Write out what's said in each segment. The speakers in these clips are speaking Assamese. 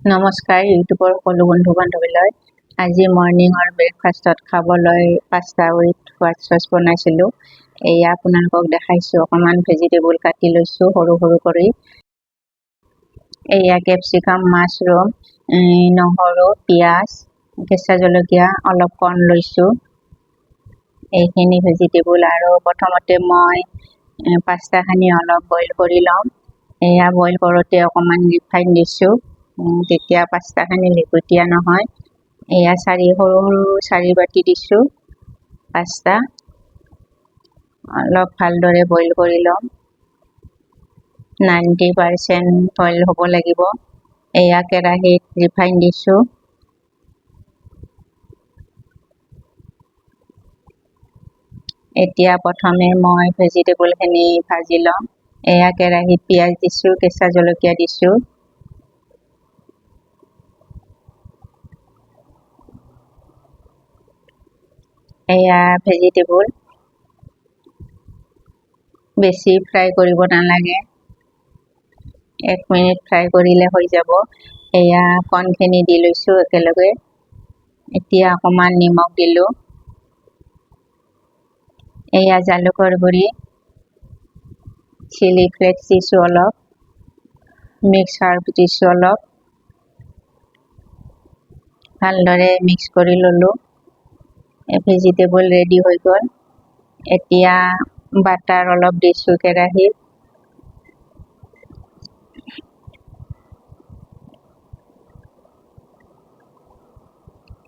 নমস্কাৰ ইউটিউবৰ সকলো বন্ধু বান্ধৱীলৈ। আজি মৰ্ণিঙৰ ব্ৰেকফাষ্টত খাবলৈ পাস্তা উইথ হোৱাইট চচ বনাইছিলোঁ। এয়া আপোনালোকক দেখাইছোঁ। অকণমান ভেজিটেবল কাটি লৈছোঁ সৰু সৰু কৰি। এয়া কেপচিকাম, মাছৰুম, নহৰু, পিঁয়াজ, কেঁচা জলকীয়া, অলপ কৰ্ণ লৈছোঁ। এইখিনি ভেজিটেবল। আৰু প্ৰথমতে মই পাস্তাখিনি অলপ বইল কৰি ল'ম। এয়া বইল কৰোঁতে অকণমান ৰিফাইন দিছোঁ, তেতিয়া পাস্তাখিনি লিকটীয়া নহয়। এয়া সৰু সৰু 4 বাটি দিছোঁ পাস্তা। অলপ ভালদৰে বইল কৰি ল'ম। 90% বইল হ'ব লাগিব। এয়া কেৰাহীত ৰিফাইন দিছোঁ। এতিয়া প্ৰথমে মই ভেজিটেবলখিনি ভাজি ল'ম। এয়া কেৰাহীত পিঁয়াজ দিছোঁ, কেঁচা জলকীয়া দিছোঁ। এয়া ভেজিটেবল। বেছি ফ্ৰাই কৰিব নালাগে, 1 মিনিট ফ্ৰাই কৰিলে হৈ যাব। এয়া কৰ্ণখিনি দি লৈছোঁ একেলগে। এতিয়া অকণমান নিমখ দিলোঁ। এয়া জালুকৰ গুড়ি, চিলি ফ্লেক্স দিছোঁ অলপ, মিক্স হাৰ্ব দিছোঁ অলপ। ভালদৰে মিক্স কৰি ল'লোঁ। ভেজিটেবল ৰেডি হৈ গ'ল। এতিয়া বাটাৰ অলপ দিছোঁ কেৰাহীত।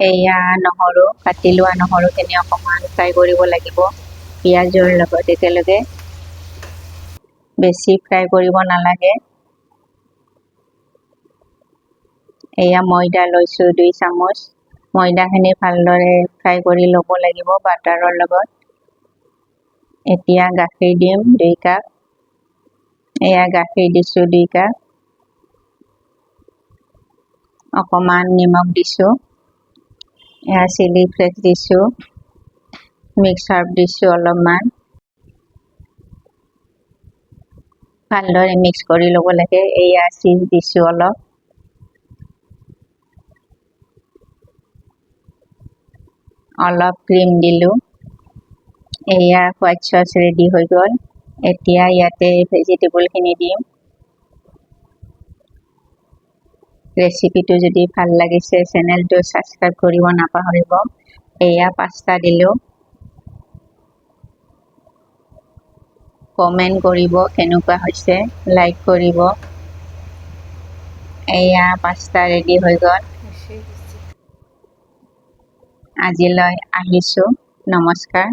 এয়া নহৰু, কাটি লোৱা নহৰুখিনি অকণমান ফ্ৰাই কৰিব লাগিব পিঁয়াজৰ লগত একেলগে। বেছি ফ্ৰাই কৰিব নালাগে। এয়া ময়দা লৈছোঁ 2 চামুচ। ময়দাখিনি ভালদৰে ফ্ৰাই কৰি ল'ব লাগিব বাটাৰৰ লগত। এতিয়া গাখীৰ দিম 2 কাপ। এয়া গাখীৰ দিছোঁ 2 কাপ। অকণমান নিমখ দিছোঁ। এয়া চিলি ফ্লেক্স দিছোঁ, মিক্স হাৰ্ব দিছোঁ অলপমান। ভালদৰে মিক্স কৰি ল'ব লাগে। এয়া চীজ দিছোঁ অলপ। অলপ ক্ৰীম দিলোঁ। এয়া হোৱাইট চচ ৰেডি হৈ গ'ল। এতিয়া ইয়াতে ভেজিটেবলখিনি দিম। ৰেচিপিটো যদি ভাল লাগিছে চেনেলটো ছাবস্ক্ৰাইব কৰিব নাপাহৰিব। এয়া পাস্তা দিলোঁ। কমেণ্ট কৰিব কেনেকুৱা হৈছে, লাইক কৰিব। এয়া পাস্তা ৰেডি হৈ গ'ল। আজিলৈ আহিছোঁ। নমস্কাৰ।